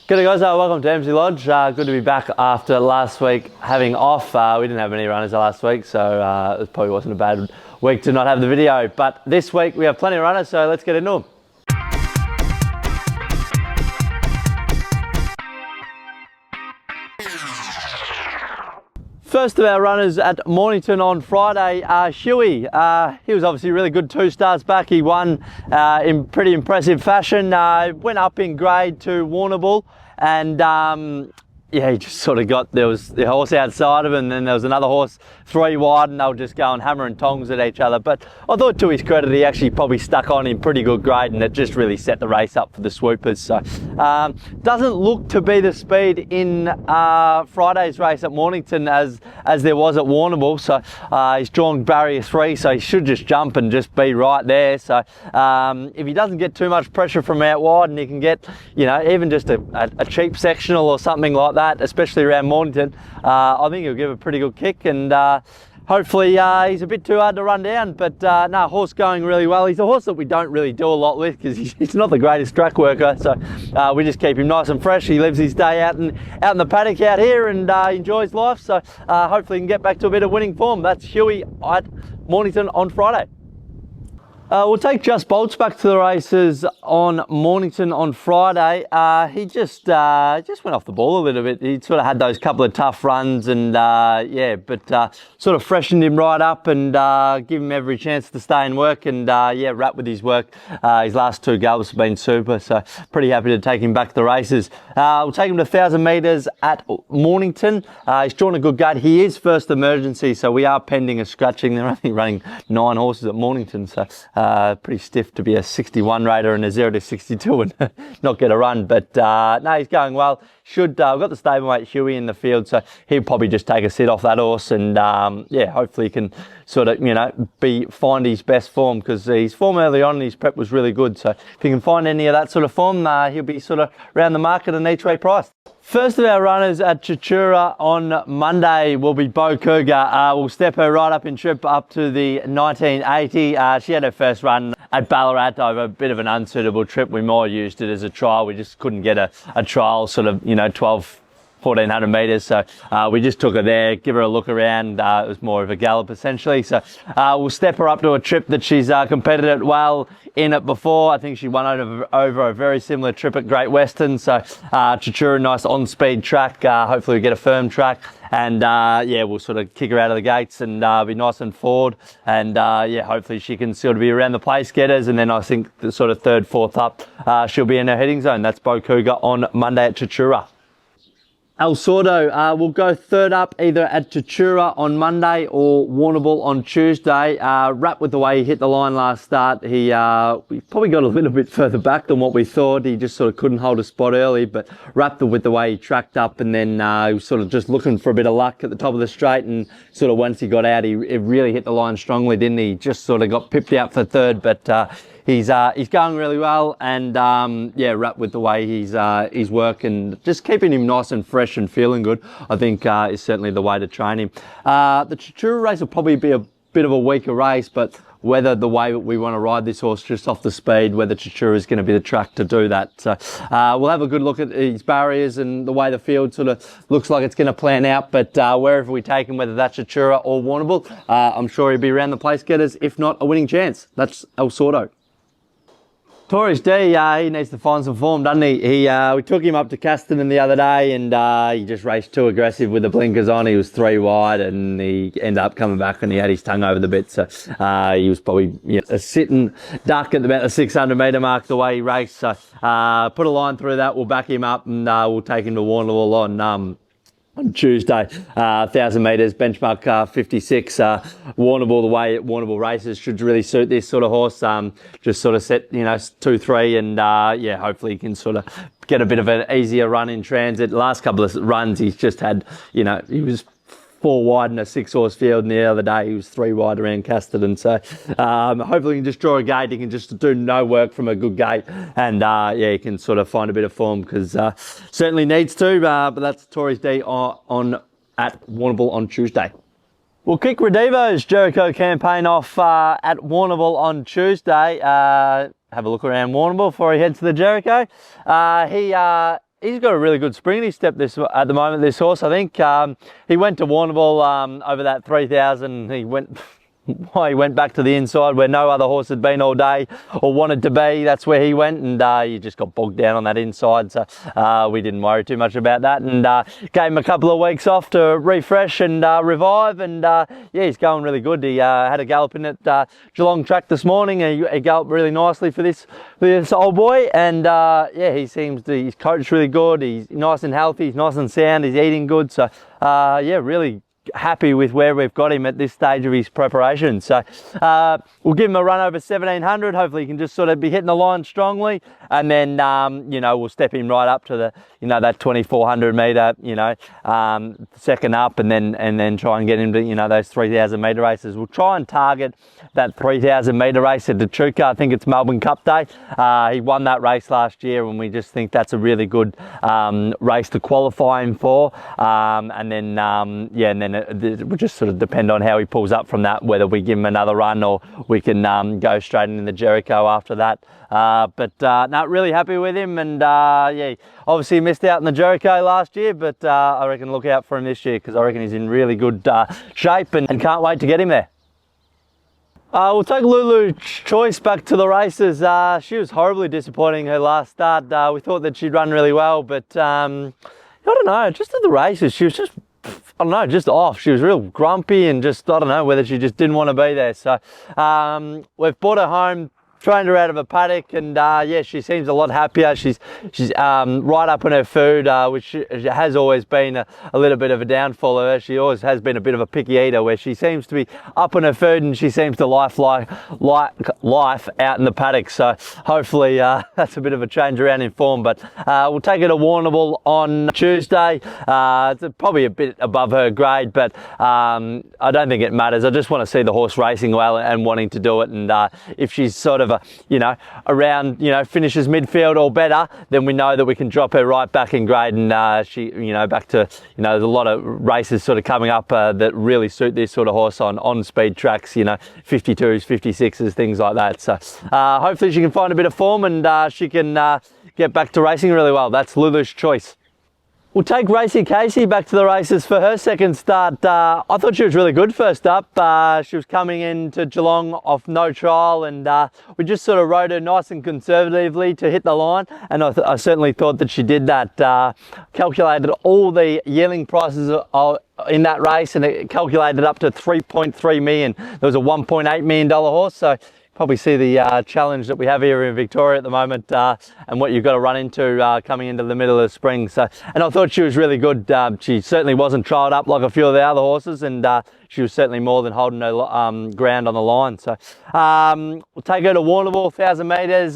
G'day guys, welcome to Emsley Lodge. Good to be back after last week having off. We didn't have any runners last week, so it probably wasn't a bad week to not have the video. But this week we have plenty of runners, so let's get into them. First of our runners at Mornington on Friday, Huey. He was obviously really good 2 starts back. He won in pretty impressive fashion. Went up in grade to Warrnambool, and yeah, he just sort of got, there was the horse outside of him, and then there was another horse 3 wide, and they were just going hammer and tongs at each other. But I thought, to his credit, he actually probably stuck on in pretty good grade, and it just really set the race up for the swoopers. So doesn't look to be the speed in Friday's race at Mornington as there was at Warrnambool. So he's drawn barrier 3, so he should just jump and just be right there. So if he doesn't get too much pressure from out wide, and he can get, you know, even just a cheap sectional or something like that, especially around Mornington, I think he'll give a pretty good kick, and hopefully he's a bit too hard to run down. But no, horse going really well. He's a horse that we don't really do a lot with because he's not the greatest track worker, so we just keep him nice and fresh. He lives his day out in the paddock out here, and enjoys life, so hopefully he can get back to a bit of winning form. That's Huey at Mornington on Friday. We'll take Just Bolts back to the races on Mornington on Friday. He just went off the ball a little bit. He sort of had those couple of tough runs, and yeah, but sort of freshened him right up and give him every chance to stay and work, and yeah, wrap with his work. His last 2 gallops have been super, so pretty happy to take him back to the races. We'll take him to 1,000 metres at Mornington. He's drawn a good gate. He is first emergency, so we are pending a scratching. They're only running 9 horses at Mornington, so pretty stiff to be a 61 rater and a 0 to 62 and not get a run. But no, he's going well. Should we've got the stablemate Huey in the field, so he'll probably just take a sit off that horse, and yeah, hopefully he can sort of, you know, find his best form, because his form early on in his prep was really good. So if he can find any of that sort of form, he'll be sort of around the market and each way priced. First of our runners at Tatura on Monday will be Bo Cougar. We'll step her right up in trip up to the 1980. She had her first run at Ballarat over a bit of an unsuitable trip. We more used it as a trial. We just couldn't get a trial sort of, you know, 1,400 metres, so we just took her there, give her a look around. It was more of a gallop essentially, so we'll step her up to a trip that she's competed at well in it before. I think she won over a very similar trip at Great Western, so Tatura, nice on-speed track. Hopefully we get a firm track, and yeah, we'll sort of kick her out of the gates and be nice and forward, and yeah, hopefully she can sort of be around the place getters, and then I think the sort of 3rd, 4th up, she'll be in her heading zone. That's Bo Cougar on Monday at Tatura. El Sordo will go 3rd up either at Tatura on Monday or Warrnambool on Tuesday. Wrapped with the way he hit the line last start. We probably got a little bit further back than what we thought. He just sort of couldn't hold a spot early, but wrapped with the way he tracked up, and then he was sort of just looking for a bit of luck at the top of the straight, and sort of once he got out, he really hit the line strongly, didn't he? Just sort of got pipped out for 3rd, but he's going really well, and yeah, wrapped with the way he's working, just keeping him nice and fresh and feeling good, I think is certainly the way to train him. The Tatura race will probably be a bit of a weaker race, but whether the way we want to ride this horse just off the speed, whether Tatura is going to be the track to do that. So we'll have a good look at his barriers and the way the field sort of looks like it's going to plan out, but wherever we take him, whether that's Tatura or Warrnambool, I'm sure he'll be around the place getters, if not a winning chance. That's El Sordo. Taurus D, he needs to find some form, doesn't he? We took him up to Casterton the other day, and he just raced too aggressive with the blinkers on. He was 3 wide, and he ended up coming back, and he had his tongue over the bit. So he was probably, you know, a sitting duck at about the 600 metre mark the way he raced. So put a line through that. We'll back him up, and we'll take him to Warrnambool on Tuesday. 1,000 metres, benchmark 56. Warrnambool, the way Warrnambool races should really suit this sort of horse. Just sort of set, you know, 2-3, and yeah, hopefully he can sort of get a bit of an easier run in transit. Last couple of runs he's just had, you know, he was 4 wide in a 6-horse field, and the other day he was 3 wide around Casterton. So hopefully he can just draw a gate. He can just do no work from a good gate, and yeah, he can sort of find a bit of form, because certainly needs to. But that's Taurus D on at Warrnambool on Tuesday. We'll kick Redivo's Jericho campaign off at Warrnambool on Tuesday. Have a look around Warrnambool before he heads to the Jericho. he's got a really good spring in his step at the moment, this horse, I think. He went to Warrnambool over that 3,000. He went back to the inside where no other horse had been all day or wanted to be. That's where he went, and he just got bogged down on that inside, so we didn't worry too much about that, and gave him a couple of weeks off to refresh and revive, and yeah, he's going really good. He had a gallop in at Geelong track this morning. He galloped really nicely for this old boy, and yeah, he's coached really good. He's nice and healthy, he's nice and sound, he's eating good, so yeah, really happy with where we've got him at this stage of his preparation. So we'll give him a run over 1,700. Hopefully he can just sort of be hitting the line strongly, and then you know, we'll step him right up to the, you know, that 2,400 metre, you know, second up, and then try and get him to, you know, those 3,000 metre races. We'll try and target that 3,000 metre race at Tatura. I think it's Melbourne Cup Day. He won that race last year, and we just think that's a really good race to qualify him for, and then yeah, and then it will just sort of depend on how he pulls up from that, whether we give him another run or we can go straight in the Jericho after that. But not really happy with him, and yeah, obviously missed out in the Jericho last year, but I reckon look out for him this year, because I reckon he's in really good shape, and can't wait to get him there. We'll take Lulu's Choice back to the races. She was horribly disappointing her last start. We thought that she'd run really well, but I don't know, just at the races she was just, I don't know, just off. She was real grumpy, and just, I don't know whether she just didn't want to be there. So we've brought her home, trained her out of a paddock, and yeah, she seems a lot happier. She's right up on her food, which has always been a little bit of a downfall of her. She always has been a bit of a picky eater, where she seems to be up on her food, and she seems to life out in the paddock. So hopefully that's a bit of a change around in form, but we'll take her to Warrnambool on Tuesday. It's probably a bit above her grade, but I don't think it matters. I just want to see the horse racing well and wanting to do it, and if she's sort of you know, around, you know, finishes midfield or better, then we know that we can drop her right back in grade, and she, you know, back to, you know, there's a lot of races sort of coming up that really suit this sort of horse on speed tracks, you know, 52s, 56s, things like that. So hopefully she can find a bit of form, and she can get back to racing really well. That's Lulu's Choice. We'll take Racy Casey back to the races for her second start. I thought she was really good first up. She was coming into Geelong off no trial, and we just sort of rode her nice and conservatively to hit the line, and I certainly thought that she did that. Calculated all the yearling prices in that race, and it calculated up to 3.3 million. There was a $1.8 million horse, so probably see the challenge that we have here in Victoria at the moment, and what you've got to run into coming into the middle of the spring. So, and I thought she was really good. She certainly wasn't trialled up like a few of the other horses, and she was certainly more than holding her ground on the line. So we'll take her to Warrnambool, 1,000 metres,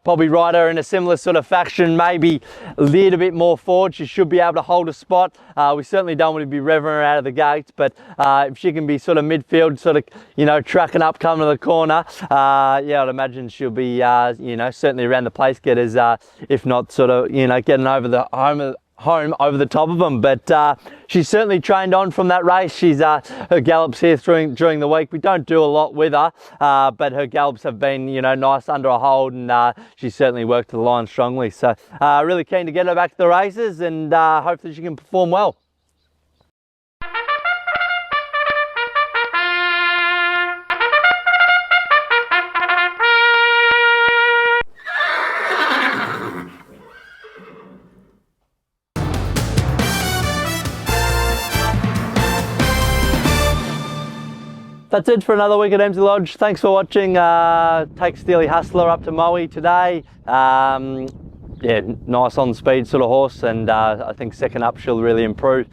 probably ride her in a similar sort of faction, maybe a little bit more forward. She should be able to hold a spot. We certainly don't want to be revving her out of the gates, but if she can be sort of midfield, sort of, you know, tracking up, coming to the corner, yeah, I'd imagine she'll be, you know, certainly around the place getters, if not sort of, you know, getting over the home over the top of them. But she's certainly trained on from that race. She's her gallops here during the week. We don't do a lot with her, but her gallops have been, you know, nice under a hold, and she's certainly worked to the line strongly. So really keen to get her back to the races, and hopefully she can perform well. That's it for another week at Emsley Lodge. Thanks for watching. Take Steely Hustler up to Moe today. Yeah, nice on speed sort of horse, and I think second up she'll really improve.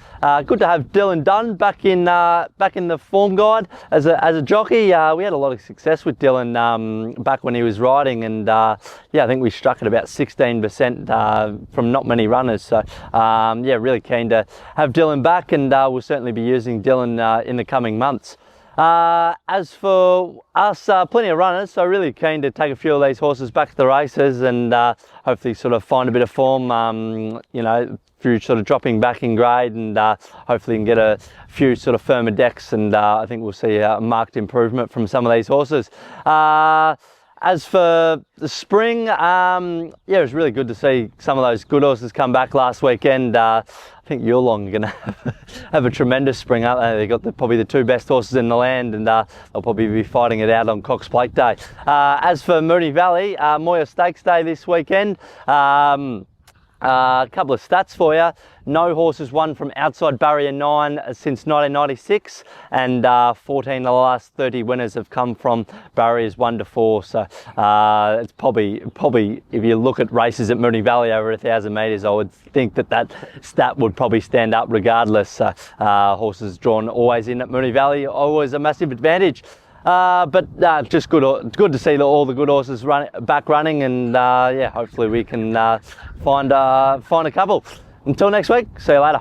Good to have Dylan Dunn back in the form guide as a jockey. We had a lot of success with Dylan back when he was riding, and yeah, I think we struck at about 16% from not many runners. So yeah, really keen to have Dylan back, and we'll certainly be using Dylan in the coming months. As for us, plenty of runners, so really keen to take a few of these horses back to the races, and hopefully sort of find a bit of form, you know, through sort of dropping back in grade, and hopefully can get a few sort of firmer decks, and I think we'll see a marked improvement from some of these horses. As for the spring, yeah, it was really good to see some of those good horses come back last weekend. I think Yulong are going to have a tremendous spring, aren't they? They've got probably the 2 best horses in the land, and they'll probably be fighting it out on Cox Plate Day. As for Moonee Valley, Moya Stakes Day this weekend. A couple of stats for you. No horses won from outside barrier 9 since 1996, and 14 of the last 30 winners have come from barriers 1 to 4. So it's probably if you look at races at Moonee Valley over 1,000 metres, I would think that stat would probably stand up regardless. Horses drawn always in at Moonee Valley, always a massive advantage. Just good to see all the good horses back running, and yeah, hopefully we can find a couple. Until next week, see you later.